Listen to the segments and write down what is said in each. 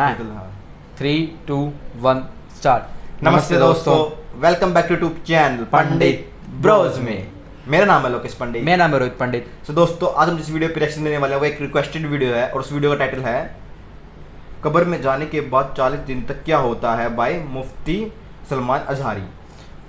करना है। 3, 2, 1 स्टार्ट। नमस्ते दोस्तों, welcome back to YouTube channel Pandit bros में। मेरा नाम है लोकेश पंडित। मेरा नाम है रोहित पंडित। तो दोस्तों, आज हम जिस वीडियो पे रिएक्शन देने वाले हैं वो एक रिक्वेस्टेड वीडियो है और उस वीडियो का टाइटल है कब्र में जाने के बाद 40 दिन तक क्या होता है बाय मुफ्ती सलमान अजहरी।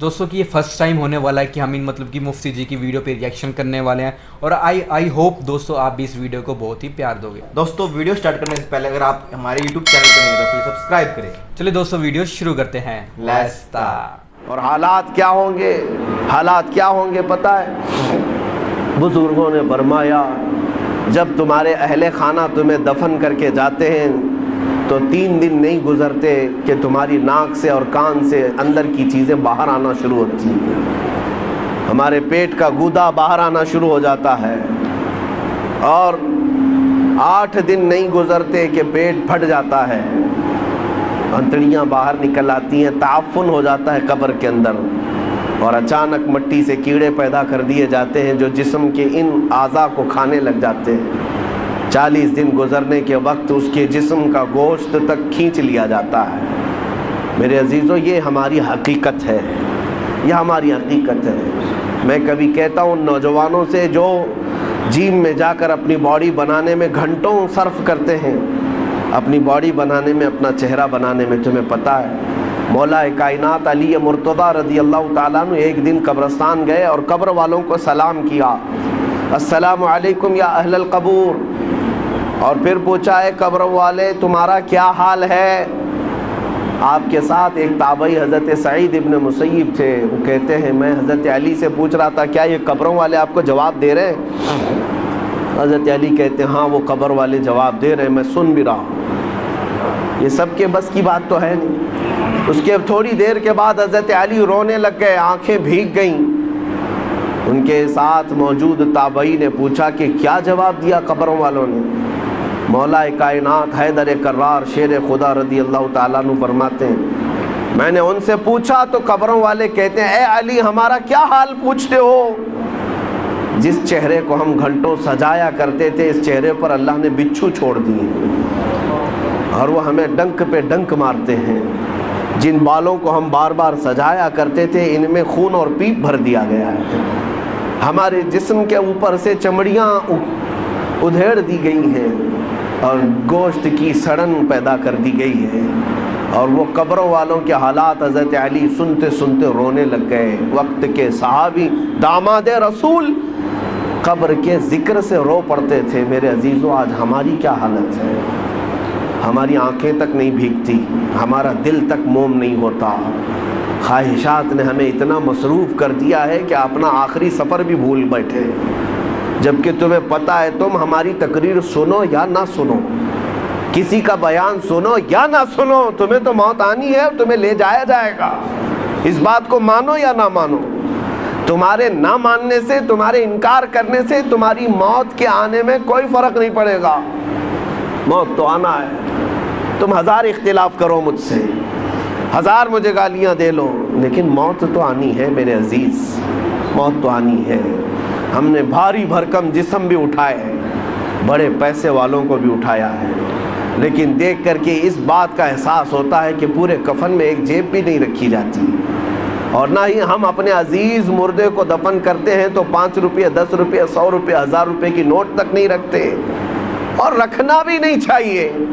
दोस्तों कि ये फर्स्ट टाइम होने वाला है कि हम इन मतलब कि मुफ्ती जी की वीडियो पे रिएक्शन करने वाले हैं और आई होप दोस्तों आप भी इस वीडियो को बहुत ही प्यार दोगे। दोस्तों, वीडियो स्टार्ट करने से पहले अगर आप हमारे यूट्यूब चैनल पर नहीं हो तो प्लीज सब्सक्राइब करें। चलिए दोस्तों वीडियो शुरू करते हैं। Let's start. और हालात क्या होंगे पता है? बुजुर्गों ने फरमाया जब तुम्हारे अहले खाना तुम्हें दफन करके जाते हैं तो 3 दिन नहीं गुजरते कि तुम्हारी नाक से और कान से अंदर की चीज़ें बाहर आना शुरू होती हैं। हमारे पेट का गूदा बाहर आना शुरू हो जाता है और 8 दिन नहीं गुजरते कि पेट फट जाता है, अंतड़ियाँ बाहर निकल आती हैं, ताफुन हो जाता है कब्र के अंदर और अचानक मिट्टी से कीड़े पैदा कर दिए जाते हैं जो जिस्म के इन आज़ा को खाने लग जाते हैं। 40 दिन गुजरने के वक्त उसके जिस्म का गोश्त तक खींच लिया जाता है। मेरे अजीज़ों, ये हमारी हकीकत है, यह हमारी हकीकत है। मैं कभी कहता हूँ नौजवानों से जो जिम में जाकर अपनी बॉडी बनाने में घंटों सर्फ करते हैं, अपनी बॉडी बनाने में, अपना चेहरा बनाने में, तुम्हें पता है मौला कायनात अली मुर्तज़ा रज़ी अल्लाह ताला अन्हु एक दिन कब्रस्तान गए और कब्र वालों को सलाम किया, अस्सलामु अलैकुम या अहलल कबूर। और फिर पूछा है कब्र वाले तुम्हारा क्या हाल है? आपके साथ एक ताबई हज़रत सईद इब्न मुसय्यब थे। वो कहते हैं मैं हज़रत अली से पूछ रहा था क्या ये कब्रों वाले आपको जवाब दे रहे हैं? हज़रत अली कहते हैं हाँ वो कब्र वाले जवाब दे रहे हैं, मैं सुन भी रहा हूँ। ये सबके बस की बात तो है नहीं। उसके थोड़ी देर के बाद हज़रत अली रोने लग गए, आंखें भीग गईं। उनके साथ मौजूद ताबई ने पूछा कि क्या जवाब दिया कब्रों वालों ने? मौला कायनात हैदर कर्रार शेर खुदा रज़ी अल्लाह ताला अन्हु फरमाते हैं मैंने उनसे पूछा तो कब्रों वाले कहते हैं ए अली हमारा क्या हाल पूछते हो? जिस चेहरे को हम घंटों सजाया करते थे इस चेहरे पर अल्लाह ने बिच्छू छोड़ दिए और वो हमें डंक पे डंक मारते हैं। जिन बालों को हम बार बार सजाया करते थे इनमें खून और पीप भर दिया गया है। हमारे जिस्म के ऊपर से चमड़ियाँ उधेड़ दी गई हैं और गोश्त की सड़न पैदा कर दी गई है। और वो कब्रों वालों के हालात हज़रत अली सुनते सुनते रोने लग गए। वक्त के सहाबी दामाद रसूल कब्र के ज़िक्र से रो पड़ते थे। मेरे अजीज़ों, आज हमारी क्या हालत है? हमारी आंखें तक नहीं भीगती, हमारा दिल तक मोम नहीं होता। ख्वाहिशात ने हमें इतना मसरूफ़ कर दिया है कि अपना आखिरी सफ़र भी भूल बैठे, जबकि तुम्हें पता है तुम हमारी तकरीर सुनो या ना सुनो, किसी का बयान सुनो या ना सुनो, तुम्हें तो मौत आनी है, तुम्हें ले जाया जाएगा। इस बात को मानो या ना मानो, तुम्हारे ना मानने से, तुम्हारे इनकार करने से तुम्हारी मौत के आने में कोई फ़र्क नहीं पड़ेगा। मौत तो आना है। तुम 1000 इख्तिलाफ करो मुझसे, 1000 मुझे गालियाँ दे लो, लेकिन मौत तो आनी है मेरे अजीज़, मौत तो आनी है। हमने भारी भरकम जिस्म भी उठाए हैं, बड़े पैसे वालों को भी उठाया है, लेकिन देख करके इस बात का एहसास होता है कि पूरे कफन में एक जेब भी नहीं रखी जाती। और ना ही हम अपने अजीज़ मुर्दे को दफन करते हैं तो 5 रुपये, 10 रुपये, 100 रुपये, 1000 रुपये की नोट तक नहीं रखते और रखना भी नहीं चाहिए।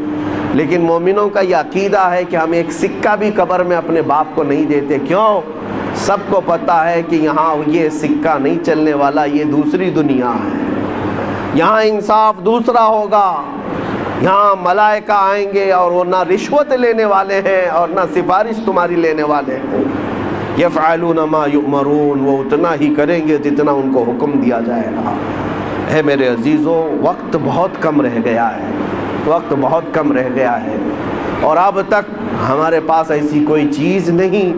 लेकिन मोमिनों का यह अकीदा है कि हम एक सिक्का भी कब्र में अपने बाप को नहीं देते। क्यों? सबको पता है कि यहाँ ये सिक्का नहीं चलने वाला, ये दूसरी दुनिया है, यहाँ इंसाफ दूसरा होगा, यहाँ मलाइका आएंगे और वो ना रिश्वत लेने वाले हैं और ना सिफारिश तुम्हारी लेने वाले हैं। यफ़अलून मा युअमरून, वो उतना ही करेंगे जितना उनको हुक्म दिया जाएगा। है मेरे अजीज़ों, वक्त बहुत कम रह गया है, वक्त बहुत कम रह गया है और अब तक हमारे पास ऐसी कोई चीज़ नहीं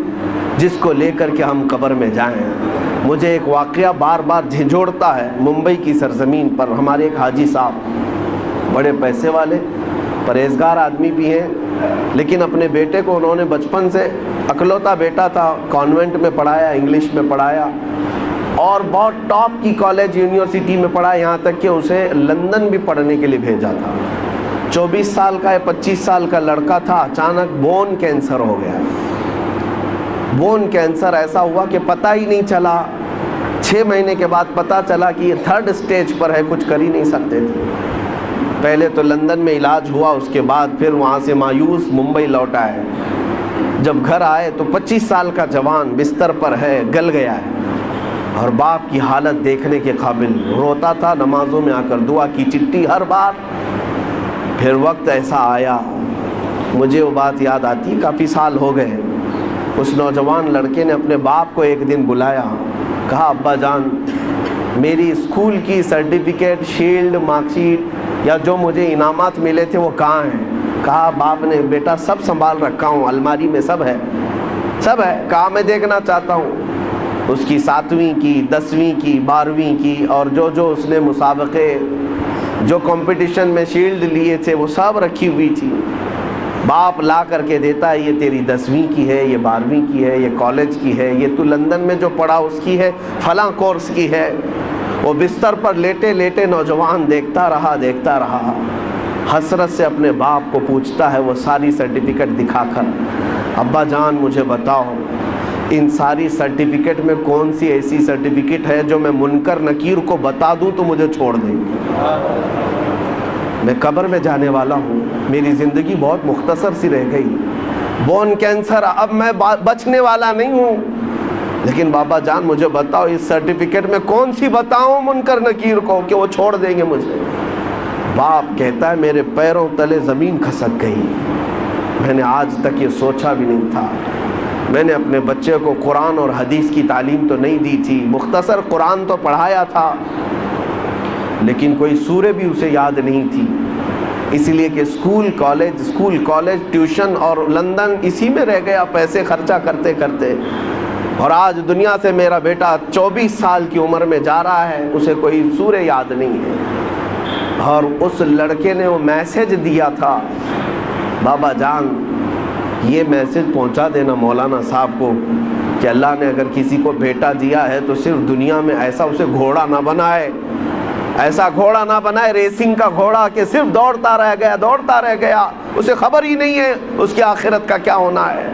जिसको लेकर के हम कब्र में जाएं। मुझे एक वाक़या बार बार झिझोड़ता है। मुंबई की सरज़मीन पर हमारे एक हाजी साहब, बड़े पैसे वाले, परहेज़गार आदमी भी हैं, लेकिन अपने बेटे को उन्होंने बचपन से, अकलौता बेटा था, कॉन्वेंट में पढ़ाया, इंग्लिश में पढ़ाया और बहुत टॉप की कॉलेज यूनिवर्सिटी में पढ़ा, यहाँ तक कि उसे लंदन भी पढ़ने के लिए भेजा था। 24 साल का या 25 साल का लड़का था, अचानक बोन कैंसर हो गया। बोन कैंसर ऐसा हुआ कि पता ही नहीं चला, 6 महीने के बाद पता चला कि ये 3rd स्टेज पर है, कुछ कर ही नहीं सकते थे। पहले तो लंदन में इलाज हुआ, उसके बाद फिर वहाँ से मायूस मुंबई लौट आए। जब घर आए तो 25 साल का जवान बिस्तर पर है, गल गया है, और बाप की हालत देखने के काबिल। रोता था, नमाजों में आकर दुआ की चिट्ठी हर बार। फिर वक्त ऐसा आया, मुझे वो बात याद आती, काफ़ी साल हो गए। उस नौजवान लड़के ने अपने बाप को एक दिन बुलाया, कहा अब्बा जान मेरी स्कूल की सर्टिफिकेट, शील्ड, मार्कशीट या जो मुझे इनामात मिले थे वो कहाँ हैं? कहा बाप ने, बेटा सब संभाल रखा हूँ, अलमारी में सब है, सब है। कहा मैं देखना चाहता हूँ। उसकी 7वीं की, 10वीं की, 12वीं की और जो उसने मुसाबके, जो कंपटीशन में शील्ड लिए थे वो सब रखी हुई थी। बाप ला करके देता है, ये तेरी 10वीं की है, ये 12वीं की है, ये कॉलेज की है, ये तू लंदन में जो पढ़ा उसकी है, फलां कोर्स की है। वो बिस्तर पर लेटे लेटे नौजवान देखता रहा, हसरत से अपने बाप को पूछता है वो सारी सर्टिफिकेट दिखाकर, अब्बा जान मुझे बताओ इन सारी सर्टिफिकेट में कौन सी ऐसी सर्टिफिकेट है जो मैं मुनकर नकीर को बता दूं तो मुझे छोड़ देंगे? मैं कब्र में जाने वाला हूँ, मेरी ज़िंदगी बहुत मुख्तसर सी रह गई, बोन कैंसर, अब मैं बचने वाला नहीं हूँ। लेकिन बाबा जान मुझे बताओ इस सर्टिफिकेट में कौन सी बताऊँ मुनकर नकीर को कि वो छोड़ देंगे मुझे? बाप कहता है मेरे पैरों तले ज़मीन खसक गई, मैंने आज तक ये सोचा भी नहीं था। मैंने अपने बच्चे को कुरान और हदीस की तालीम तो नहीं दी थी, मुख्तसर कुरान तो पढ़ाया था, लेकिन कोई सूरे भी उसे याद नहीं थी। इसलिए कि स्कूल कॉलेज ट्यूशन और लंदन इसी में रह गया पैसे खर्चा करते करते। और आज दुनिया से मेरा बेटा 24 साल की उम्र में जा रहा है, उसे कोई सूरे याद नहीं है। और उस लड़के ने वो मैसेज दिया था, बाबा जान ये मैसेज पहुंचा देना मौलाना साहब को कि अल्लाह ने अगर किसी को बेटा दिया है तो सिर्फ दुनिया में ऐसा उसे घोड़ा ना बनाए, ऐसा घोड़ा ना बनाए रेसिंग का घोड़ा कि सिर्फ दौड़ता रह गया, उसे खबर ही नहीं है उसकी आखिरत का क्या होना है।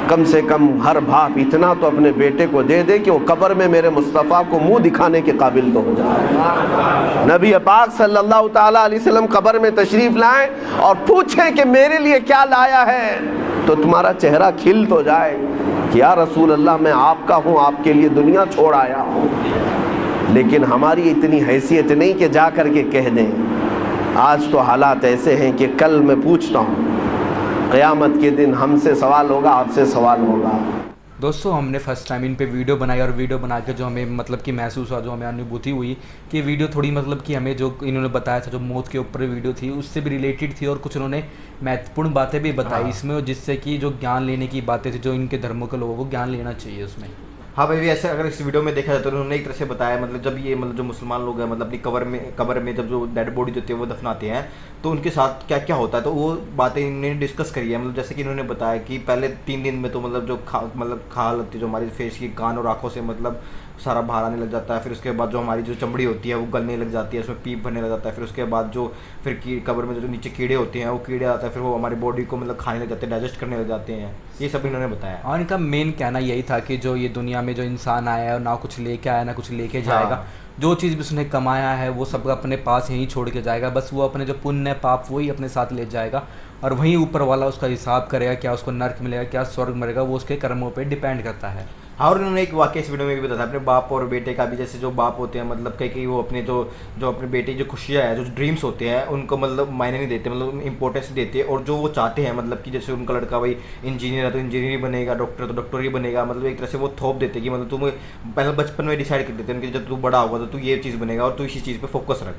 कम से कम हर बाप इतना तो अपने बेटे को दे दे कि वो कब्र में मेरे मुस्तफ़ा को मुंह दिखाने के काबिल तो हो जाए। नबी पाक सल्लल्लाहु ताला अलैहि वसल्लम कब्र में तशरीफ़ लाएं और पूछें कि मेरे लिए क्या लाया है, तो तुम्हारा चेहरा खिल तो जाए कि या रसूल अल्लाह मैं आपका हूँ, आपके लिए दुनिया छोड़ आया हूँ। लेकिन हमारी इतनी हैसियत नहीं कि जा कर के कह दें। आज तो हालात ऐसे हैं कि कल मैं पूछता हूँ, क़यामत के दिन हमसे सवाल होगा, आपसे सवाल होगा। दोस्तों हमने फर्स्ट टाइम इन पे वीडियो बनाई और वीडियो बना के जो हमें मतलब कि महसूस हुआ, जो हमें अनुभूति हुई कि वीडियो थोड़ी मतलब कि हमें जो इन्होंने बताया था, जो मौत के ऊपर वीडियो थी उससे भी रिलेटेड थी, और कुछ उन्होंने महत्वपूर्ण बातें भी बताई इसमें, जिससे कि जो ज्ञान लेने की बातें थी, जो इनके धर्मों के लोगों को ज्ञान लेना चाहिए उसमें। हाँ भाई, ऐसे अगर इस वीडियो में देखा जाए तो उन्होंने एक तरह से बताया, मतलब जब ये मतलब जो मुसलमान लोग हैं मतलब अपनी कब्र में जब जो डेड बॉडी होती है वो दफनाते हैं तो उनके साथ क्या क्या होता है, तो वो बातें इन्होंने डिस्कस करी है। मतलब जैसे कि इन्होंने बताया कि पहले 3 दिन में तो मतलब जो खाल होती है जो हमारी फेस की, कान और आँखों से मतलब सारा बाहर आने लग जाता है। फिर उसके बाद जो हमारी जो चमड़ी होती है वो गलने लग जाती है, उसमें पीप भरने लग जाता है। फिर उसके बाद जो कब्र में जो नीचे कीड़े होते हैं वो कीड़े आते हैं, फिर वो हमारी बॉडी को मतलब खाने लग जाते हैं, डाइजेस्ट करने लग जाते हैं। ये सब इन्होंने बताया। और इनका मेन कहना यही था कि जो ये दुनिया में जो इंसान आया है ना कुछ लेके आया ना कुछ लेके जाएगा, हाँ। जो चीज़ भी उसने कमाया है वो सब अपने पास यहीं छोड़ के जाएगा, बस वो अपने जो पुण्य पाप वही अपने साथ ले जाएगा, और वहीं ऊपर वाला उसका हिसाब करेगा, क्या उसको नर्क मिलेगा क्या स्वर्ग मिलेगा, वो उसके कर्मों पे डिपेंड करता है। हाँ, और उन्होंने एक वाक़या इस वीडियो में भी बताया अपने बाप और बेटे का भी। जैसे जो बाप होते हैं मतलब कई वो अपने जो अपने बेटे की जो खुशियाँ हैं, जो ड्रीम्स होते हैं उनको मतलब मायने नहीं देते, मतलब इंपॉर्टेंस देते, और जो वो चाहते हैं मतलब कि जैसे उनका लड़का भाई इंजीनियर है तो इंजीनियर ही बनेगा, डॉक्टर तो डॉक्टर ही बनेगा, मतलब एक तरह से वो थोप देते कि मतलब तुम पहले बचपन में डिसाइड कर देते हैं उनके जब तू बड़ा होगा तो तू ये चीज़ बनेगा और तू इसी चीज़ पर फोकस रख।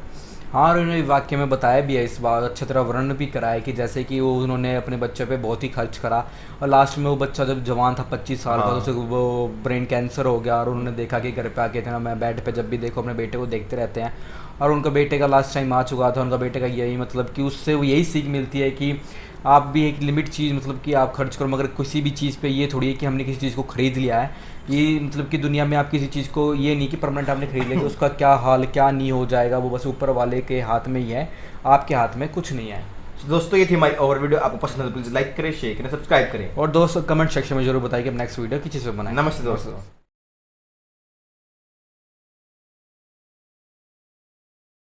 हाँ, और उन्होंने वाक्य में बताया भी है इस बात, अच्छी तरह वर्णन भी कराया कि जैसे कि वो उन्होंने अपने बच्चे पे बहुत ही खर्च करा, और लास्ट में वो बच्चा जब जवान था 25 साल का तो उसे वो ब्रेन कैंसर हो गया, और उन्होंने देखा कि घर पे आके थे ना, मैं बेड पे जब भी देखो अपने बेटे को देखते रहते हैं, और उनका बेटे का लास्ट टाइम आ चुका था। उनका बेटे का यही मतलब कि उससे वो यही सीख मिलती है कि आप भी एक लिमिट चीज़ मतलब कि आप खर्च करो, मगर किसी भी चीज़ पे ये थोड़ी है कि हमने किसी चीज़ को ख़रीद लिया है। ये मतलब कि दुनिया में आप किसी चीज़ को ये नहीं कि परमानेंट आपने खरीद लिया कि उसका क्या हाल क्या नहीं हो जाएगा, वो बस ऊपर वाले के हाथ में ही है, आपके हाथ में कुछ नहीं है। दोस्तों ये थी हमारी और वीडियो, आपको पसंद है तो प्लीज़ लाइक करें, शेयर करें, सब्सक्राइब करें और दोस्तों कमेंट सेक्शन में जरूर बताइए कि नेक्स्ट वीडियो किस चीज़ पे बनाए। नमस्ते दोस्तों।